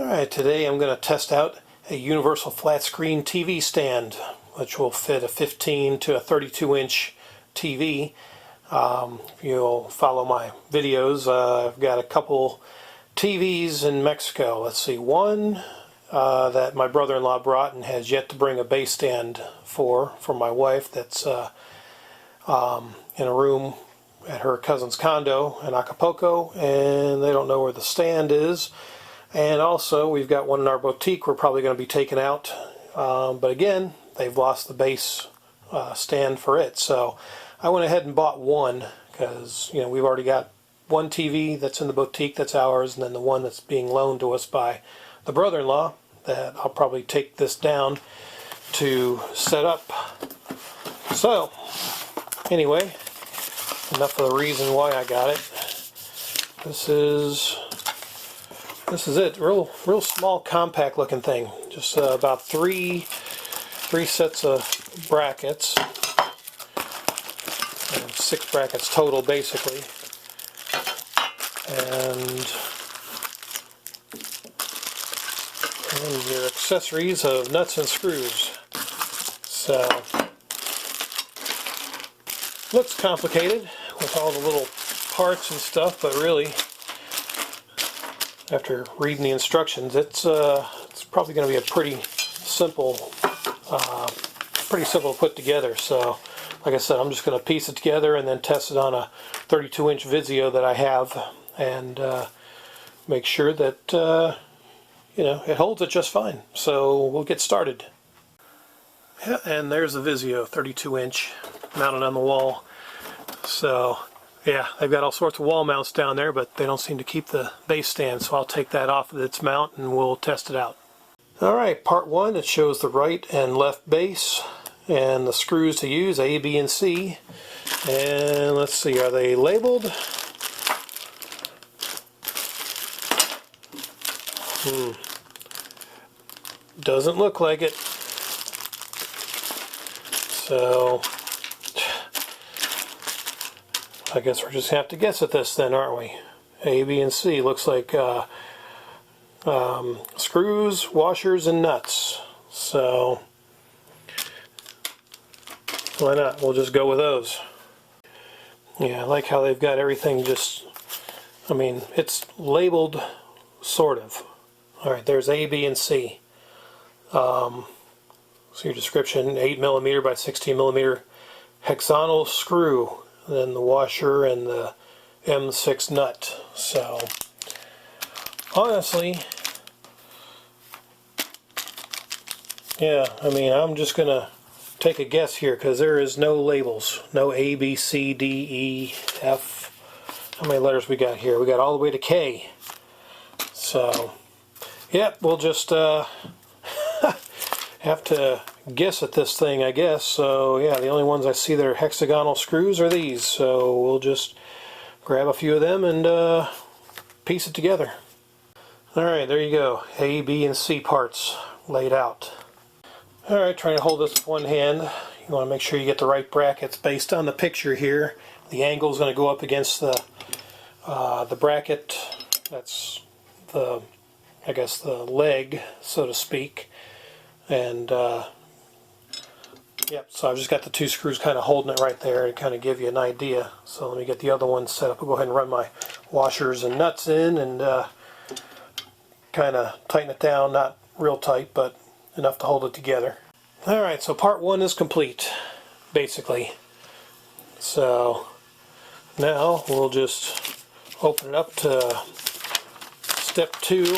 Alright, today I'm going to test out a universal flat screen TV stand which will fit a 15 to a 32 inch TV. If you'll follow my videos, I've got a couple TVs in Mexico. Let's see, one that my brother-in-law brought and has yet to bring a base stand for my wife, that's in a room at her cousin's condo in Acapulco, and they don't know where the stand is. And also we've got one in our boutique we're probably going to be taking out, but again they've lost the base stand for it, so I went ahead and bought one because we've already got one TV that's in the boutique that's ours, and then the one that's being loaned to us by the brother-in-law that I'll probably take this down to set up. So anyway, enough of the reason why I got it. This is it. Real small, compact looking thing. Just about three sets of brackets. 6 brackets total, basically. And your accessories of nuts and screws. So, looks complicated with all the little parts and stuff, but really, after reading the instructions, it's probably going to be a pretty simple to put together. So, like I said, I'm just going to piece it together and then test it on a 32-inch Vizio that I have, and make sure that it holds it just fine. So we'll get started. Yeah, and there's the Vizio, 32-inch, mounted on the wall. So yeah, they've got all sorts of wall mounts down there, but they don't seem to keep the base stand, so I'll take that off of its mount and we'll test it out. Alright, part 1, it shows the right and left base and the screws to use, A, B, and C. And let's see, are they labeled? Doesn't look like it. So I guess we're just going to have to guess at this then, aren't we? A, B, and C. Looks like screws, washers, and nuts. So why not? We'll just go with those. Yeah, I like how they've got everything just, it's labeled, sort of. Alright, there's A, B, and C. So your description, 8mm by 16mm hexagonal screw, then the washer and the M6 nut. So honestly, yeah, I'm just gonna take a guess here because there is no labels, no A, B, C, D, E, F. How many letters we got here? We got all the way to K. So yep, we'll just have to guess at this thing, I guess. So yeah, the only ones I see that are hexagonal screws are these, so we'll just grab a few of them and piece it together. Alright, there you go, A, B, and C parts laid out. Alright, trying to hold this with one hand. You want to make sure you get the right brackets based on the picture here. The angle is going to go up against the bracket. That's the, I guess, the leg, so to speak. And yep, so I've just got the 2 screws kind of holding it right there to kind of give you an idea. So let me get the other one set up. I'll go ahead and run my washers and nuts in and kind of tighten it down, not real tight, but enough to hold it together. Alright, so part 1 is complete, basically. So now we'll just open it up to step 2.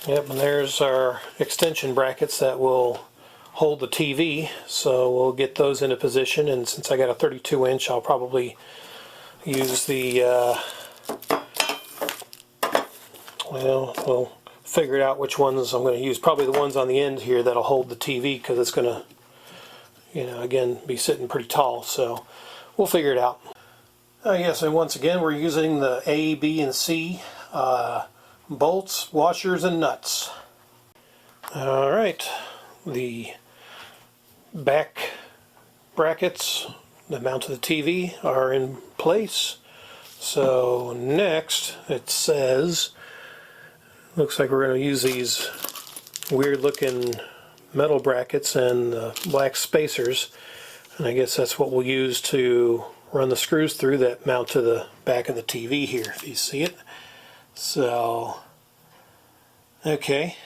Yep, and there's our extension brackets that will hold the TV, so we'll get those into position, and since I got a 32-inch, I'll probably use the, we'll figure out which ones I'm going to use. Probably the ones on the end here that'll hold the TV, because it's going to, again, be sitting pretty tall, so we'll figure it out. Yes, and once again, we're using the A, B, and C bolts, washers, and nuts. Alright, the back brackets that mount to the TV are in place. So next it says Looks like we're going to use these weird looking metal brackets and black spacers, and I guess that's what we'll use to run the screws through that mount to the back of the TV here, if you see it. So, okay,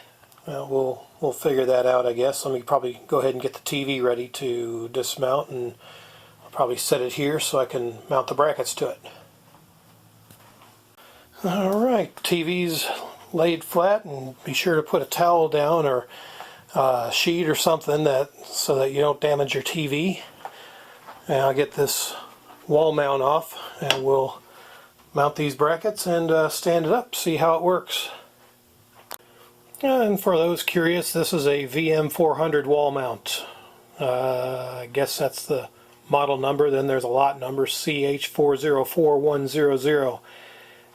well, we'll figure that out, I guess. Let me probably go ahead and get the TV ready to dismount, and I'll probably set it here so I can mount the brackets to it. Alright, TV's laid flat, and be sure to put a towel down or a sheet or something so that you don't damage your TV. And I'll get this wall mount off, and we'll mount these brackets and stand it up, see how it works. And for those curious, this is a VM400 wall mount. I guess that's the model number. Then there's a lot number, CH404100.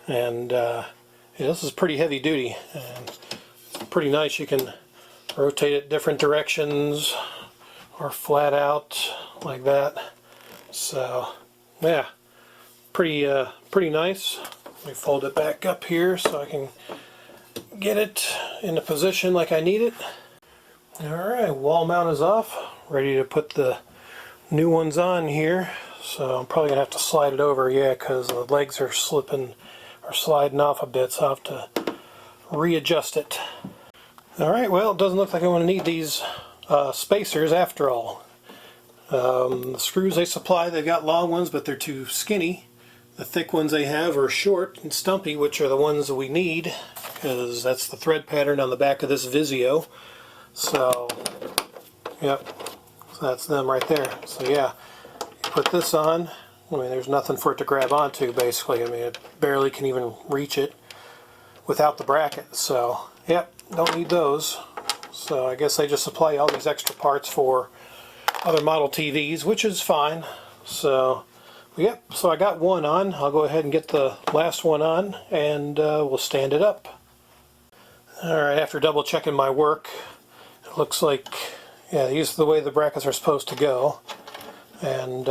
And yeah, this is pretty heavy duty, and it's pretty nice. You can rotate it different directions or flat out like that. So yeah, pretty nice. Let me fold it back up here so I can get it into position like I need it. Alright, wall mount is off. Ready to put the new ones on here. So I'm probably going to have to slide it over, yeah, because the legs are slipping or sliding off a bit, so I'll have to readjust it. Alright, well, it doesn't look like I'm going to need these spacers after all. The screws they supply, they've got long ones, but they're too skinny. The thick ones they have are short and stumpy, which are the ones that we need, because that's the thread pattern on the back of this Vizio. So, yep, so that's them right there. So yeah, you put this on. I mean, there's nothing for it to grab onto, basically. I mean, it barely can even reach it without the bracket. So, yep, don't need those. So I guess they just supply all these extra parts for other model TVs, which is fine. So, yep, so I got one on. I'll go ahead and get the last one on, and we'll stand it up. Alright, after double checking my work, it looks like, yeah, these are the way the brackets are supposed to go. And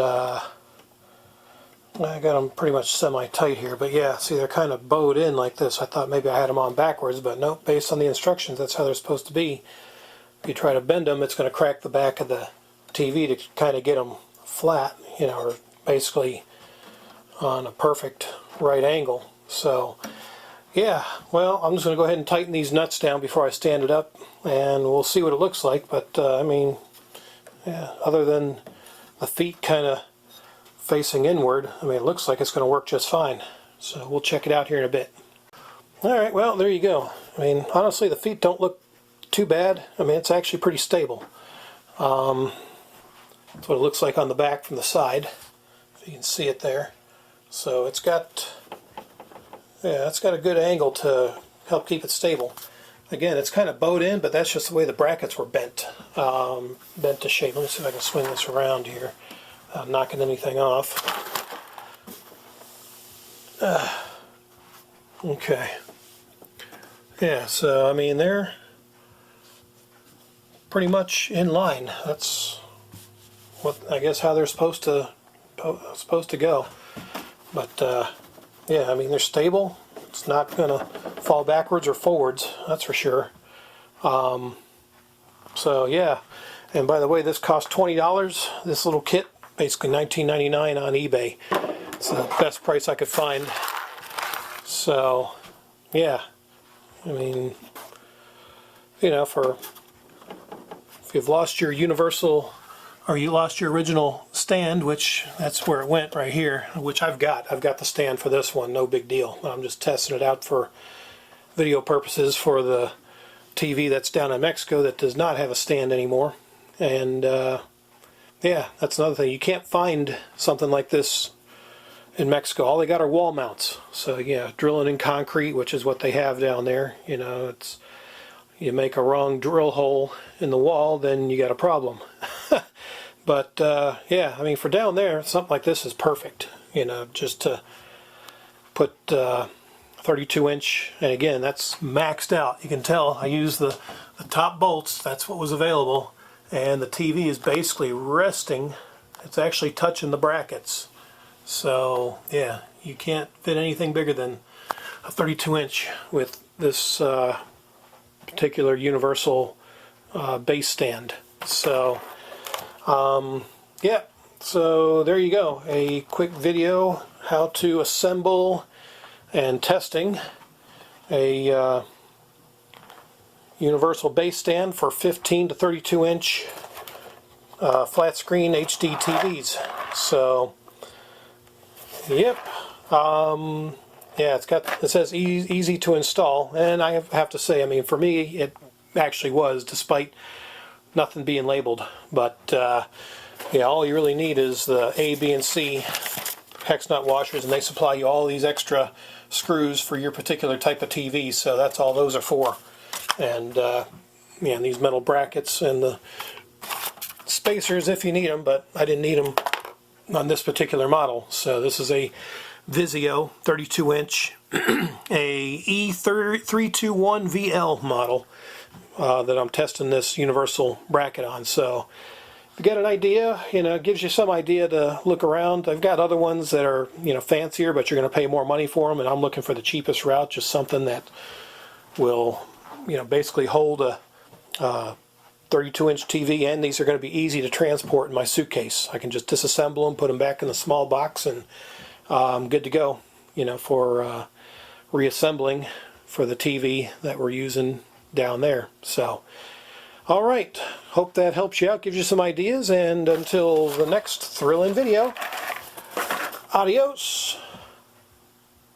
I got them pretty much semi-tight here, but yeah, see, they're kind of bowed in like this. I thought maybe I had them on backwards, but nope, based on the instructions, that's how they're supposed to be. If you try to bend them, it's going to crack the back of the TV to kind of get them flat, you know, or basically on a perfect right angle. So yeah, well, I'm just going to go ahead and tighten these nuts down before I stand it up, and we'll see what it looks like. But I mean, yeah, other than the feet kind of facing inward, I mean, it looks like it's going to work just fine. So we'll check it out here in a bit. Alright, well, there you go. I mean, honestly, the feet don't look too bad. I mean, it's actually pretty stable. That's what it looks like on the back from the side, if you can see it there. So it's got, yeah, it's got a good angle to help keep it stable. Again, it's kind of bowed in, but that's just the way the brackets were bent, bent to shape. Let me see if I can swing this around here without knocking anything off. Okay. Yeah, so I mean, they're pretty much in line. That's what, I guess, how they're supposed to go. But yeah, I mean, they're stable. It's not going to fall backwards or forwards, that's for sure. So yeah, and by the way, this cost $20. This little kit, basically $19.99 on eBay. It's the best price I could find. So yeah, I mean, you know, if you've lost your universal, or you lost your original stand, which that's where it went right here, which I've got the stand for this one, no big deal. I'm just testing it out for video purposes for the TV that's down in Mexico that does not have a stand anymore. And yeah, that's another thing. You can't find something like this in Mexico. All they got are wall mounts. So yeah, drilling in concrete, which is what they have down there. You know, it's, you make a wrong drill hole in the wall, then you got a problem. But yeah, I mean, for down there, something like this is perfect. You know, just to put 32-inch, and again, that's maxed out. You can tell I used the top bolts. That's what was available, and the TV is basically resting. It's actually touching the brackets. So yeah, you can't fit anything bigger than a 32-inch with this particular universal base stand. So yeah, so there you go, a quick video how to assemble and testing a universal base stand for 15 to 32 inch flat screen HD TVs. So yep, yeah, it says easy to install, and I have to say, I mean, for me it actually was, despite nothing being labeled. But yeah, all you really need is the A, B, and C hex nut washers, and they supply you all these extra screws for your particular type of TV. So that's all those are for. And yeah, and these metal brackets and the spacers if you need them, but I didn't need them on this particular model. So this is a Vizio 32 inch a E321VL model that I'm testing this universal bracket on. So if you get an idea, you know, it gives you some idea to look around. I've got other ones that are, you know, fancier, but you're going to pay more money for them, and I'm looking for the cheapest route, just something that will, you know, basically hold a 32-inch TV, and these are going to be easy to transport in my suitcase. I can just disassemble them, put them back in the small box, and I'm good to go, you know, for reassembling for the TV that we're using down there. So, all right, hope that helps you out, gives you some ideas, and until the next thrilling video, adios.